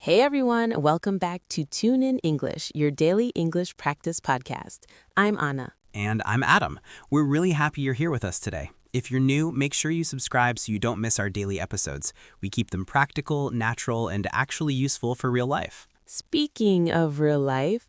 Hey everyone, welcome back to Tune in English, your daily English practice podcast. I'm Anna. And I'm Adam. We're really happy you're here with us today. If you're new, make sure you subscribe so you don't miss our daily episodes. We keep them practical, natural, and actually useful for real life. Speaking of real life,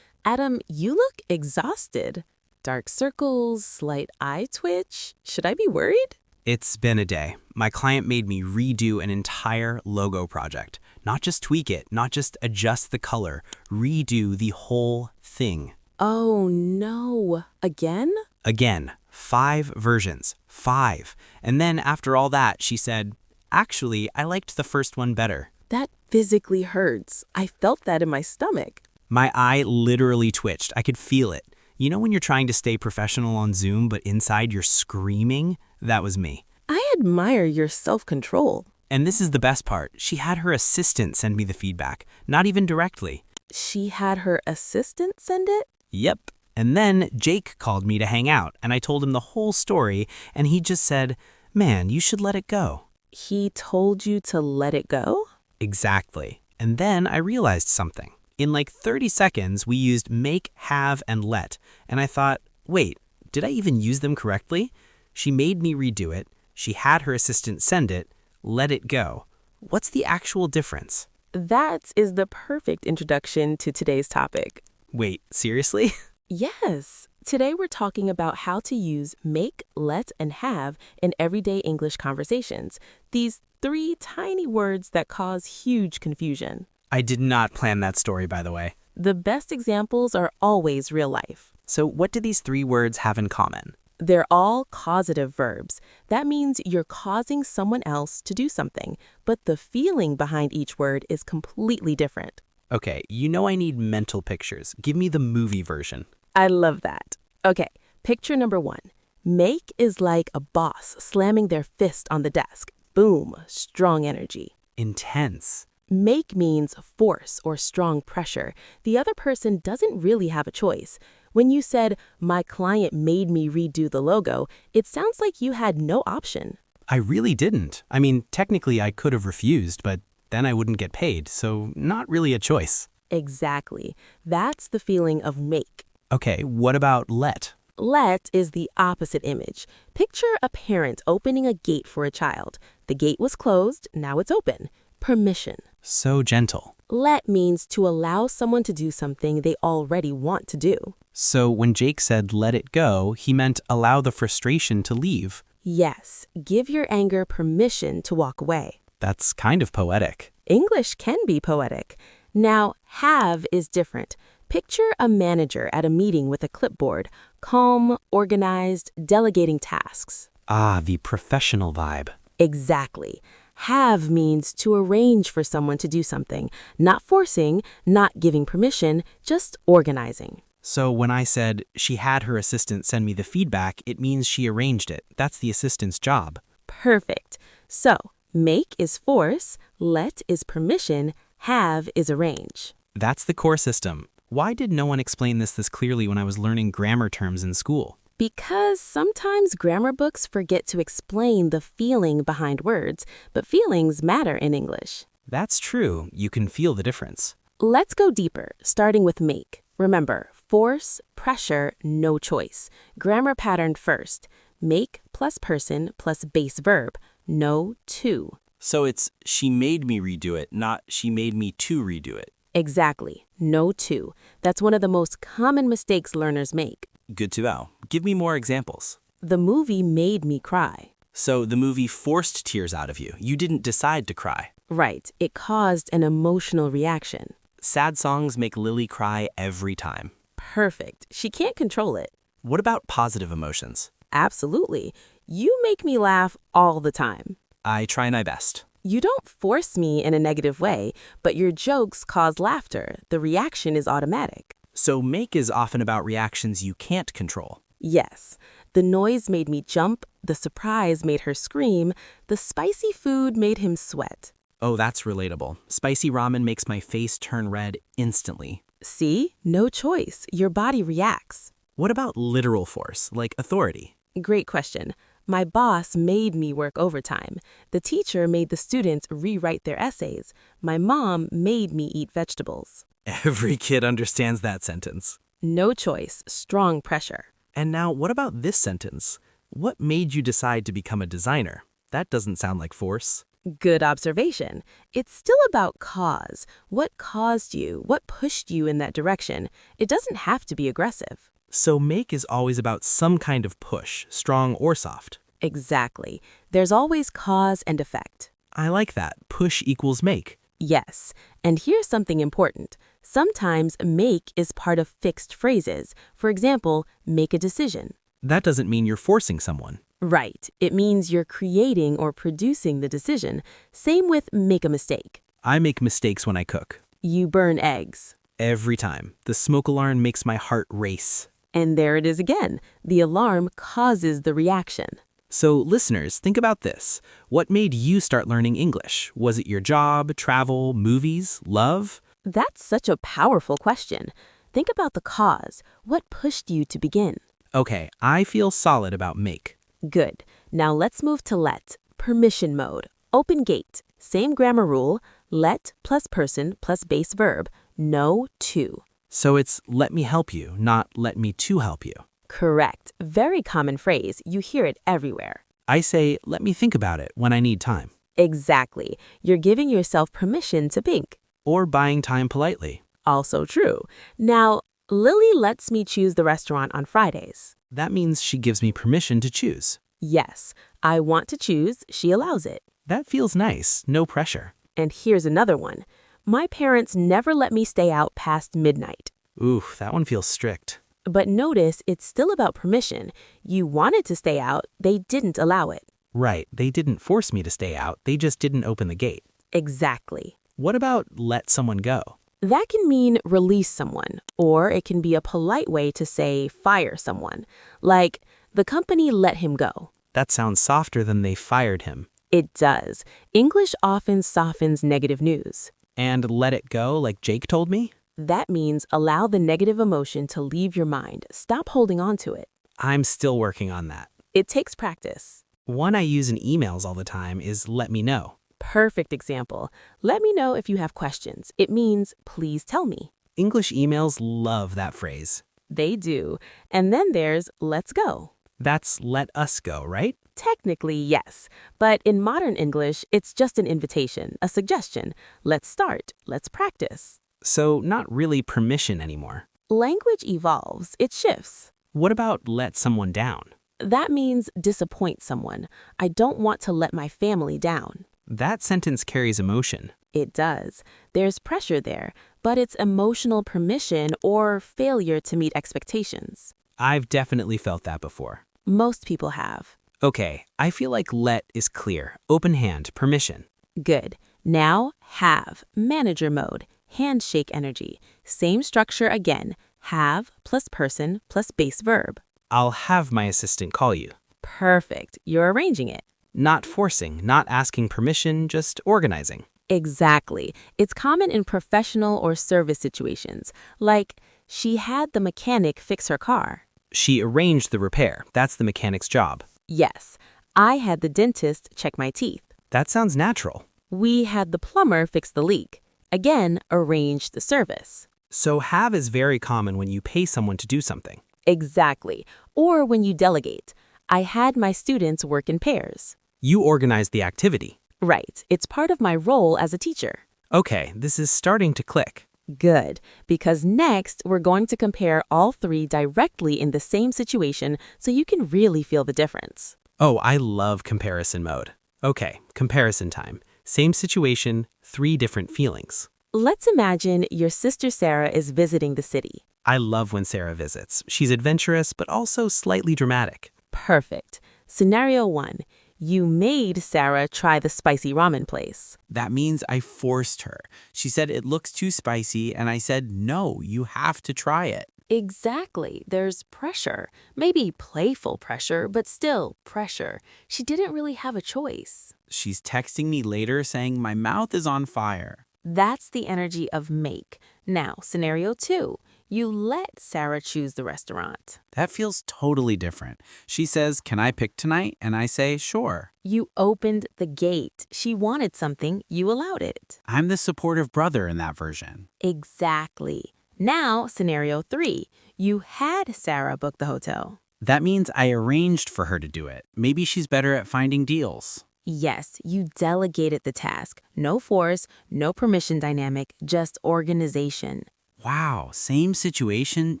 Adam, you look exhausted. Dark circles, slight eye twitch. Should I be worried? It's been a day. My client made me redo an entire logo project. Not just tweak it, not just adjust the color, redo the whole thing. Oh no. Again? Again, 5 versions. 5. And then after all that, she said, actually, I liked the first one better. That physically hurts. I felt that in my stomach. My eye literally twitched. I could feel it. You know when you're trying to stay professional on Zoom, but inside you're screaming? That was me. I admire your self-control. And this is the best part. She had her assistant send me the feedback, not even directly. She had her assistant send it? Yep. And then Jake called me to hang out, and I told him the whole story, and he just said, man, you should let it go. He told you to let it go? Exactly. And then I realized something. In like 30 seconds, we used make, have, and let. And I thought, wait, did I even use them correctly? She made me redo it. She had her assistant send it. Let it go. What's the actual difference? That is the perfect introduction to today's topic. Wait, seriously? Yes. Today we're talking about how to use make, let, and have in everyday English conversations. These 3 tiny words that cause huge confusion. I did not plan that story, by the way. The best examples are always real life. So what do these 3 words have in common? They're all causative verbs. That means you're causing someone else to do something, but the feeling behind each word is completely different. Okay, you know I need mental pictures. Give me the movie version. I love that. Okay, picture number 1. Make is like a boss slamming their fist on the desk. Boom, strong energy. Intense. Make means force or strong pressure. The other person doesn't really have a choice. When you said, my client made me redo the logo, it sounds like you had no option. I really didn't. I mean, technically I could have refused, but then I wouldn't get paid, so not really a choice. Exactly. That's the feeling of make. Okay, what about let? Let is the opposite image. Picture a parent opening a gate for a child. The gate was closed, now it's open. Permission. So gentle. Let means to allow someone to do something they already want to do. So when Jake said let it go, he meant allow the frustration to leave. Yes, give your anger permission to walk away. That's kind of poetic. English can be poetic. Now, have is different. Picture a manager at a meeting with a clipboard, calm, organized, delegating tasks. Ah, the professional vibe. Exactly. Have means to arrange for someone to do something, not forcing, not giving permission, just organizing. So when I said she had her assistant send me the feedback, it means she arranged it. That's the assistant's job. Perfect. So, make is force, let is permission, have is arrange. That's the core system. Why did no one explain this clearly when I was learning grammar terms in school? Because sometimes grammar books forget to explain the feeling behind words, but feelings matter in English. That's true. You can feel the difference. Let's go deeper, starting with make. Remember, force, pressure, no choice. Grammar pattern first. Make plus person plus base verb. No to. So it's she made me redo it, not she made me to redo it. Exactly. No to. That's one of the most common mistakes learners make. Good to know. Give me more examples. The movie made me cry. So the movie forced tears out of you. You didn't decide to cry. Right. It caused an emotional reaction. Sad songs make Lily cry every time. Perfect. She can't control it. What about positive emotions? Absolutely. You make me laugh all the time. I try my best. You don't force me in a negative way, but your jokes cause laughter. The reaction is automatic. So make is often about reactions you can't control. Yes. The noise made me jump. The surprise made her scream. The spicy food made him sweat. Oh, that's relatable. Spicy ramen makes my face turn red instantly. See? No choice. Your body reacts. What about literal force, like authority? Great question. My boss made me work overtime. The teacher made the students rewrite their essays. My mom made me eat vegetables. Every kid understands that sentence. No choice, strong pressure. And now, what about this sentence? What made you decide to become a designer? That doesn't sound like force. Good observation. It's still about cause. What caused you? What pushed you in that direction? It doesn't have to be aggressive. So make is always about some kind of push, strong or soft. Exactly. There's always cause and effect. I like that. Push equals make. Yes, and here's something important. Sometimes make is part of fixed phrases. For example, make a decision. That doesn't mean you're forcing someone. Right. It means you're creating or producing the decision. Same with make a mistake. I make mistakes when I cook. You burn eggs. Every time. The smoke alarm makes my heart race. And there it is again. The alarm causes the reaction. So listeners, think about this. What made you start learning English? Was it your job, travel, movies, love? That's such a powerful question. Think about the cause. What pushed you to begin? Okay, I feel solid about make. Good. Now let's move to let. Permission mode. Open gate. Same grammar rule. Let plus person plus base verb. No to. So it's let me help you, not let me to help you. Correct. Very common phrase. You hear it everywhere. I say, let me think about it when I need time. Exactly. You're giving yourself permission to think. Or buying time politely. Also true. Now, Lily lets me choose the restaurant on Fridays. That means she gives me permission to choose. Yes, I want to choose. She allows it. That feels nice, no pressure. And here's another one. My parents never let me stay out past midnight. Ooh, that one feels strict. But notice it's still about permission. You wanted to stay out, they didn't allow it. Right, they didn't force me to stay out, they just didn't open the gate. Exactly. What about let someone go? That can mean release someone, or it can be a polite way to say fire someone. Like, the company let him go. That sounds softer than they fired him. It does. English often softens negative news. And let it go, like Jake told me? That means allow the negative emotion to leave your mind. Stop holding on to it. I'm still working on that. It takes practice. One I use in emails all the time is let me know. Perfect example. Let me know if you have questions. It means, please tell me. English emails love that phrase. They do. And then there's let's go. That's let us go, right? Technically, yes. But in modern English, it's just an invitation, a suggestion. Let's start. Let's practice. So not really permission anymore. Language evolves. It shifts. What about let someone down? That means disappoint someone. I don't want to let my family down. That sentence carries emotion. It does. There's pressure there, but it's emotional permission or failure to meet expectations. I've definitely felt that before. Most people have. Okay, I feel like let is clear. Open hand, permission. Good. Now, have, manager mode, handshake energy. Same structure again. Have plus person plus base verb. I'll have my assistant call you. Perfect. You're arranging it. Not forcing, not asking permission, just organizing. Exactly. It's common in professional or service situations, like she had the mechanic fix her car. She arranged the repair. That's the mechanic's job. Yes. I had the dentist check my teeth. That sounds natural. We had the plumber fix the leak. Again, arrange the service. So have is very common when you pay someone to do something. Exactly. Or when you delegate. I had my students work in pairs. You organize the activity. Right. It's part of my role as a teacher. Okay, this is starting to click. Good, because next we're going to compare all three directly in the same situation so you can really feel the difference. Oh, I love comparison mode. Okay, comparison time. Same situation, 3 different feelings. Let's imagine your sister Sarah is visiting the city. I love when Sarah visits. She's adventurous, but also slightly dramatic. Perfect. Scenario 1. You made Sarah try the spicy ramen place. That means I forced her. She said it looks too spicy, and I said, no, you have to try it. Exactly. There's pressure. Maybe playful pressure, but still pressure. She didn't really have a choice. She's texting me later saying my mouth is on fire. That's the energy of make. Now, scenario 2. You let Sarah choose the restaurant. That feels totally different. She says, "Can I pick tonight?" And I say, "Sure." You opened the gate. She wanted something, you allowed it. I'm the supportive brother in that version. Exactly. Now, scenario 3. You had Sarah book the hotel. That means I arranged for her to do it. Maybe she's better at finding deals. Yes, you delegated the task. No force, no permission dynamic, just organization. Wow, same situation,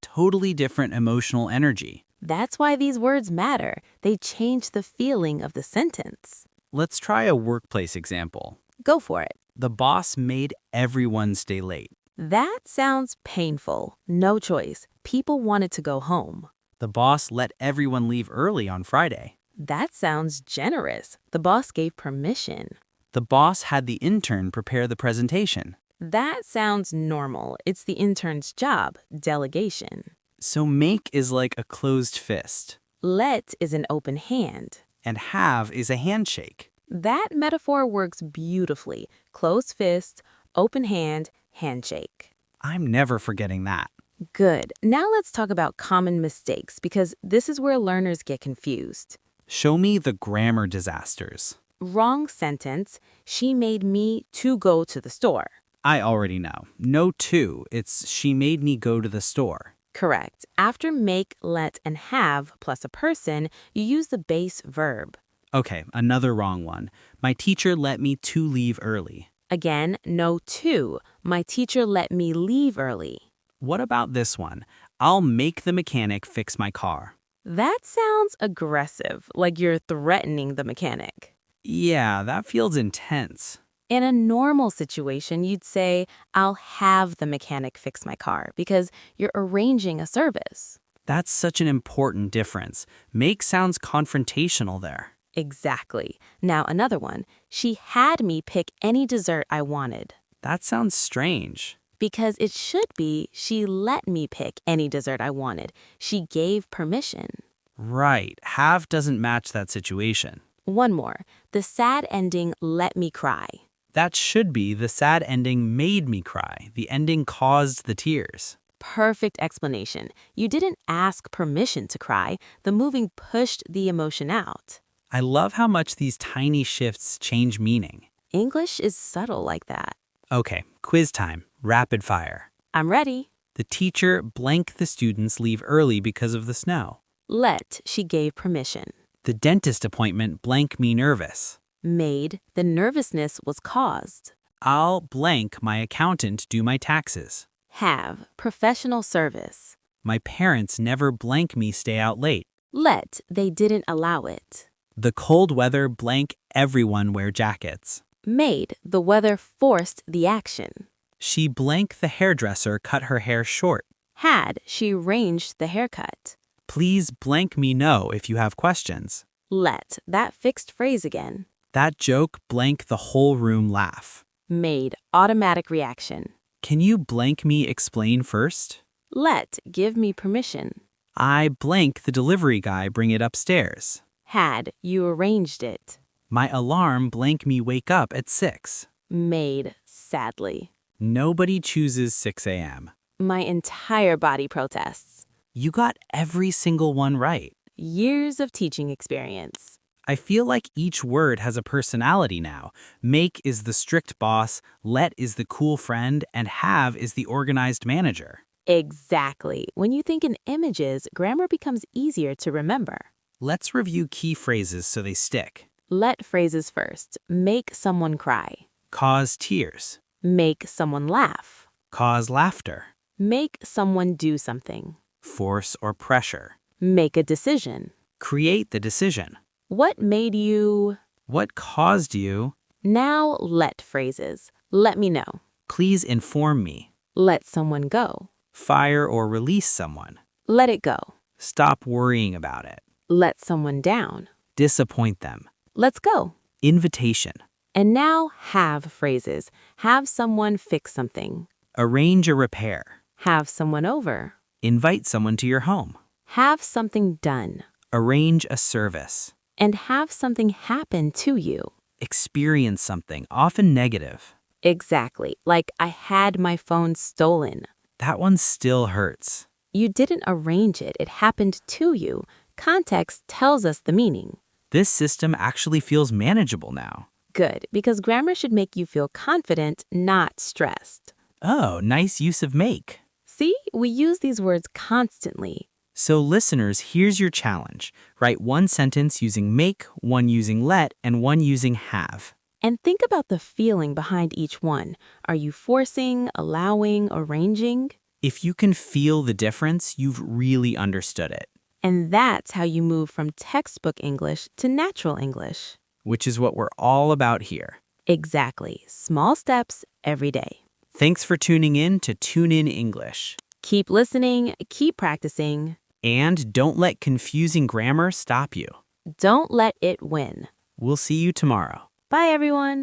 totally different emotional energy. That's why these words matter. They change the feeling of the sentence. Let's try a workplace example. Go for it. The boss made everyone stay late. That sounds painful. No choice. People wanted to go home. The boss let everyone leave early on Friday. That sounds generous. The boss gave permission. The boss had the intern prepare the presentation. That sounds normal. It's the intern's job, delegation. So make is like a closed fist, Let is an open hand. and have is a handshake. That metaphor works beautifully. Closed fist, open hand, handshake. I'm never forgetting that. Good. Now let's talk about common mistakes because this is where learners get confused. Show me the grammar disasters. Wrong sentence. She made me to go to the store. I already know. No to, it's she made me go to the store. Correct. After make, let, and have plus a person, you use the base verb. Okay, another wrong one. My teacher let me to leave early. Again, no to. My teacher let me leave early. What about this one? I'll make the mechanic fix my car. That sounds aggressive, like you're threatening the mechanic. Yeah, that feels intense. In a normal situation, you'd say, I'll have the mechanic fix my car because you're arranging a service. That's such an important difference. Make sounds confrontational there. Exactly. Now another one. She had me pick any dessert I wanted. That sounds strange. Because it should be, she let me pick any dessert I wanted. She gave permission. Right, have doesn't match that situation. One more. The sad ending let me cry. That should be the sad ending made me cry. The ending caused the tears. Perfect explanation. You didn't ask permission to cry. The moving pushed the emotion out. I love how much these tiny shifts change meaning. English is subtle like that. Okay, quiz time. Rapid fire. I'm ready. The teacher blank the students leave early because of the snow. Let, she gave permission. The dentist appointment blank me nervous. Made, the nervousness was caused. I'll blank my accountant do my taxes. Have, professional service. My parents never blank me stay out late. Let, they didn't allow it. The cold weather blank everyone wear jackets. Made, the weather forced the action. She blank the hairdresser cut her hair short. Had, she arranged the haircut. Please blank me know if you have questions. Let, that fixed phrase again. That joke blank the whole room laugh. Made, automatic reaction. Can you blank me explain first? Let, give me permission. I blank the delivery guy bring it upstairs. Had, you arranged it. My alarm blank me wake up at 6. Made, sadly. Nobody chooses 6 a.m. My entire body protests. You got every single one right. Years of teaching experience. I feel like each word has a personality now. Make is the strict boss, let is the cool friend, and have is the organized manager. Exactly. When you think in images, grammar becomes easier to remember. Let's review key phrases so they stick. Let phrases first. Make someone cry. Cause tears. Make someone laugh. Cause laughter. Make someone do something. Force or pressure. Make a decision. Create the decision. What made you... What caused you? Now let phrases. Let me know. Please inform me. Let someone go. Fire or release someone. Let it go. Stop worrying about it. Let someone down. Disappoint them. Let's go. Invitation. And now have phrases. Have someone fix something. Arrange a repair. Have someone over. Invite someone to your home. Have something done. Arrange a service. And have something happen to you. Experience something, often negative. Exactly. Like, I had my phone stolen. That one still hurts. You didn't arrange it, it happened to you. Context tells us the meaning. This system actually feels manageable now. Good, because grammar should make you feel confident, not stressed. Oh, nice use of make. See, we use these words constantly. So listeners, here's your challenge. Write one sentence using make, one using let, and one using have. And think about the feeling behind each one. Are you forcing, allowing, arranging? If you can feel the difference, you've really understood it, And that's how you move from textbook English to natural English. which is what we're all about here. Exactly. Small steps every day. Thanks for tuning in to Tune In English. Keep listening, keep practicing. And don't let confusing grammar stop you. Don't let it win. We'll see you tomorrow. Bye, everyone.